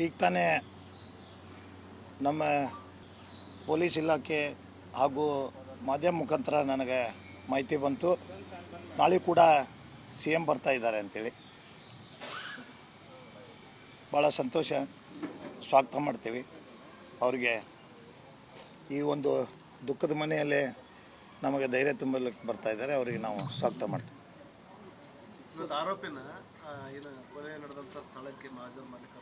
ಈಗ ತಾನೇ ನಮ್ಮ ಪೊಲೀಸ್ ಇಲಾಖೆ ಹಾಗೂ ಮಾಧ್ಯಮ ಮುಖಾಂತರ ನನಗೆ ಮಾಹಿತಿ ಬಂತು. ನಾಳೆ ಕೂಡ CM ಬರ್ತಾ ಇದ್ದಾರೆ ಅಂತೇಳಿ ಭಾಳ ಸಂತೋಷ, ಸ್ವಾಗತ ಮಾಡ್ತೀವಿ ಅವರಿಗೆ. ಈ ಒಂದು ದುಃಖದ ಮನೆಯಲ್ಲೇ ನಮಗೆ ಧೈರ್ಯ ತುಂಬಲಿಕ್ಕೆ ಬರ್ತಾ ಇದ್ದಾರೆ, ಅವರಿಗೆ ನಾವು ಸ್ವಾಗತ ಮಾಡ್ತೀವಿ. ಆರೋಪಿನ ಏನು ಕೊಲೆ ನಡೆದಂಥ ಸ್ಥಳಕ್ಕೆ ಮಹಾಜನ್ ಮಾಡಲಿಕ್ಕೆ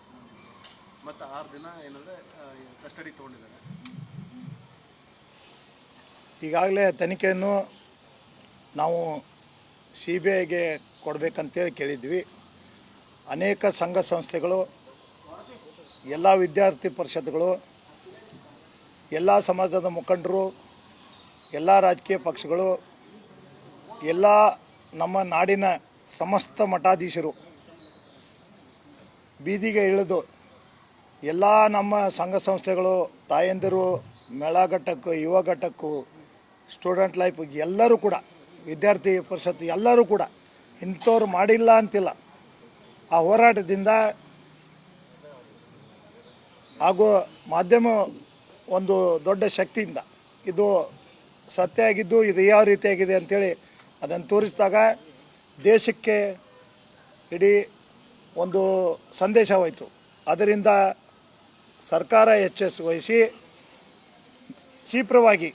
ಮತ್ತು 6 ದಿನ ಏನಂದರೆ ಕಸ್ಟಡಿ ತೊಗೊಂಡಿದ್ದಾರೆ. ಈಗಾಗಲೇ ತನಿಖೆಯನ್ನು ನಾವು CBIಗೆ ಕೊಡಬೇಕಂತೇಳಿ ಕೇಳಿದ್ವಿ. ಅನೇಕ ಸಂಘ ಸಂಸ್ಥೆಗಳು, ಎಲ್ಲ ವಿದ್ಯಾರ್ಥಿ ಪರಿಷತ್ಗಳು, ಎಲ್ಲ ಸಮಾಜದ ಮುಖಂಡರು, ಎಲ್ಲ ರಾಜಕೀಯ ಪಕ್ಷಗಳು, ಎಲ್ಲ ನಮ್ಮ ನಾಡಿನ ಸಮಸ್ತ ಮಠಾಧೀಶರು ಬೀದಿಗೆ ಇಳಿದು ಎಲ್ಲ ನಮ್ಮ ಸಂಘ ಸಂಸ್ಥೆಗಳು, ತಾಯಂದಿರು, ಮೇಳಘಟ್ಟಕ್ಕೂ, ಯುವ ಘಟ್ಟಕ್ಕೂ, ಸ್ಟೂಡೆಂಟ್ ಲೈಫ್ ಎಲ್ಲರೂ ಕೂಡ, ವಿದ್ಯಾರ್ಥಿ ಪರಿಷತ್ತು ಎಲ್ಲರೂ ಕೂಡ ಇಂಥವ್ರು ಮಾಡಿಲ್ಲ ಅಂತಿಲ್ಲ. ಆ ಹೋರಾಟದಿಂದ ಹಾಗೂ ಮಾಧ್ಯಮ ಒಂದು ದೊಡ್ಡ ಶಕ್ತಿಯಿಂದ ಇದು ಸತ್ಯ ಆಗಿದ್ದು ಇದು ಯಾವ ರೀತಿಯಾಗಿದೆ ಅಂಥೇಳಿ ಅದನ್ನು ತೋರಿಸಿದಾಗ ದೇಶಕ್ಕೆ ಇಡೀ ಒಂದು ಸಂದೇಶವಾಯಿತು. ಅದರಿಂದ ಸರ್ಕಾರ ಎಚ್ಚರಿಕೆ ವಹಿಸಿ ಶೀಘ್ರವಾಗಿ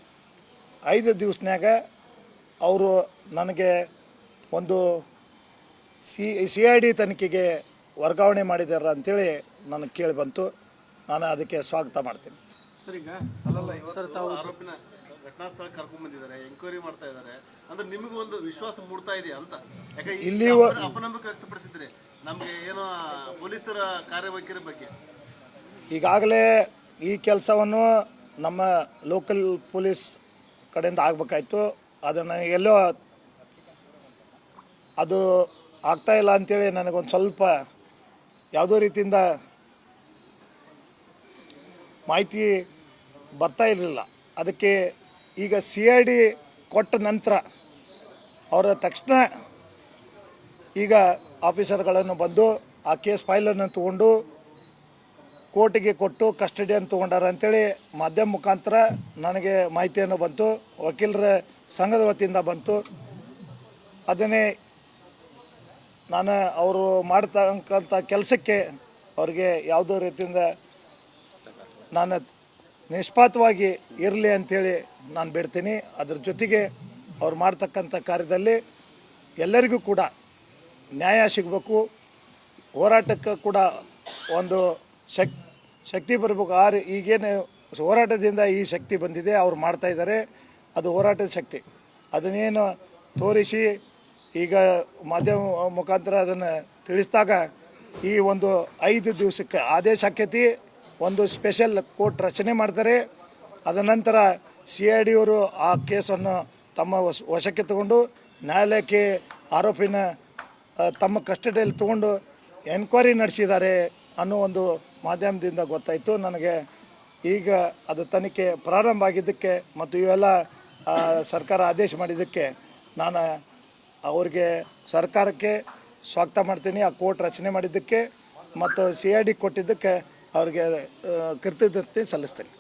5 ದಿವಸನ್ಯಾಗ ಅವರು ನನಗೆ ಒಂದು CID ತನಿಖೆಗೆ ವರ್ಗಾವಣೆ ಮಾಡಿದಾರ ಅಂಥೇಳಿ ನನಗೆ ಕೇಳಿ ಬಂತು. ನಾನು ಅದಕ್ಕೆ ಸ್ವಾಗತ ಮಾಡ್ತೀನಿ. ಸರ್, ಈಗ ಅಲ್ಲಲ್ಲ ಇವತ್ತು ಆರೋಪಿನ ಘಟನಾ ಸ್ಥಳಕ್ಕೆ ಕರ್ಕೊಂಡ್ ಬಂದಿದ್ದಾರೆ, ಎಂಕ್ವೈರಿ ಮಾಡ್ತಾ ಇದ್ದಾರೆ ಅಂದ್ರೆ ನಿಮಗೂ ಒಂದು ವಿಶ್ವಾಸ ಮೂಡ್ತಾ ಇದೆಯಾ ಅಂತ? ಯಾಕೆ ಇಲ್ಲಿ ಅಪನಂಬಿಕೆ ವ್ಯಕ್ತಪಡಿಸಿದ್ರೆ ನಮಗೆ ಏನೋ ಪೊಲೀಸರ ಕಾರ್ಯವೈಖರಿ ಬಗ್ಗೆ ಈಗಾಗಲೇ ಈ ಕೆಲಸವನ್ನು ನಮ್ಮ ಲೋಕಲ್ ಪೊಲೀಸ್ ಕಡೆಯಿಂದ ಆಗಬೇಕಾಯ್ತು. ಅದನ್ನು ಎಲ್ಲೋ ಅದು ಆಗ್ತಾಯಿಲ್ಲ ಅಂಥೇಳಿ ನನಗೊಂದು ಸ್ವಲ್ಪ ಯಾವುದೋ ರೀತಿಯಿಂದ ಮಾಹಿತಿ ಬರ್ತಾ ಇರಲಿಲ್ಲ. ಅದಕ್ಕೆ ಈಗ CID ಕೊಟ್ಟ ನಂತರ ಅವರ ತಕ್ಷಣ ಈಗ ಆಫೀಸರ್ಗಳನ್ನು ಬಂದು ಆ ಕೇಸ್ ಫೈಲನ್ನು ತೊಗೊಂಡು ಕೋರ್ಟಿಗೆ ಕೊಟ್ಟು ಕಸ್ಟಡಿಯನ್ನು ತೊಗೊಂಡಾರ ಅಂಥೇಳಿ ಮಾಧ್ಯಮ ಮುಖಾಂತರ ನನಗೆ ಮಾಹಿತಿಯನ್ನು ಬಂತು, ವಕೀಲರ ಸಂಘದ ವತಿಯಿಂದ ಬಂತು. ಅದನ್ನೇ ನಾನು ಅವರು ಮಾಡ್ತಕ್ಕಂಥ ಕೆಲಸಕ್ಕೆ ಅವ್ರಿಗೆ ಯಾವುದೋ ರೀತಿಯಿಂದ ನಾನು ನಿಷ್ಪಾತವಾಗಿ ಇರಲಿ ಅಂಥೇಳಿ ನಾನು ಬಿಡ್ತೀನಿ. ಅದ್ರ ಜೊತೆಗೆ ಅವ್ರು ಮಾಡ್ತಕ್ಕಂಥ ಕಾರ್ಯದಲ್ಲಿ ಎಲ್ಲರಿಗೂ ಕೂಡ ನ್ಯಾಯ ಸಿಗಬೇಕು, ಹೋರಾಟಕ್ಕೆ ಕೂಡ ಒಂದು ಶಕ್ತಿ ಬರಬೇಕು. ಈಗೇನು ಹೋರಾಟದಿಂದ ಈ ಶಕ್ತಿ ಬಂದಿದೆ, ಅವ್ರು ಮಾಡ್ತಾಯಿದ್ದಾರೆ, ಅದು ಹೋರಾಟದ ಶಕ್ತಿ. ಅದನ್ನೇನು ತೋರಿಸಿ ಈಗ ಮಾಧ್ಯಮ ಮುಖಾಂತರ ಅದನ್ನು ತಿಳಿಸಿದಾಗ ಈ ಒಂದು 5 ದಿವಸಕ್ಕೆ ಆದೇಶ ಆಕೈತಿ. ಒಂದು ಸ್ಪೆಷಲ್ ಕೋರ್ಟ್ ರಚನೆ ಮಾಡ್ತಾರೆ. ಅದ ನಂತರ CID ಅವರು ಆ ಕೇಸನ್ನು ತಮ್ಮ ವಶಕ್ಕೆ ತಗೊಂಡು ನ್ಯಾಯಾಲಯಕ್ಕೆ ಆರೋಪಿನ ತಮ್ಮ ಕಸ್ಟಡಿಯಲ್ಲಿ ತಗೊಂಡು ಎನ್ಕ್ವೈರಿ ನಡೆಸಿದ್ದಾರೆ ಅನ್ನೋ ಒಂದು ಮಾಧ್ಯಮದಿಂದ ಗೊತ್ತಾಯಿತು ನನಗೆ. ಈಗ ಅದು ತನಿಖೆ ಪ್ರಾರಂಭ ಆಗಿದ್ದಕ್ಕೆ ಮತ್ತು ಇವೆಲ್ಲ ಸರ್ಕಾರ ಆದೇಶ ಮಾಡಿದ್ದಕ್ಕೆ ನಾನು ಅವ್ರಿಗೆ ಸರ್ಕಾರಕ್ಕೆ ಸ್ವಾಗತ ಮಾಡ್ತೀನಿ. ಆ ಕೋರ್ಟ್ ರಚನೆ ಮಾಡಿದ್ದಕ್ಕೆ ಮತ್ತು CID ಕೊಟ್ಟಿದ್ದಕ್ಕೆ ಅವ್ರಿಗೆ ಕೃತಜ್ಞತೆ ಸಲ್ಲಿಸ್ತೀನಿ.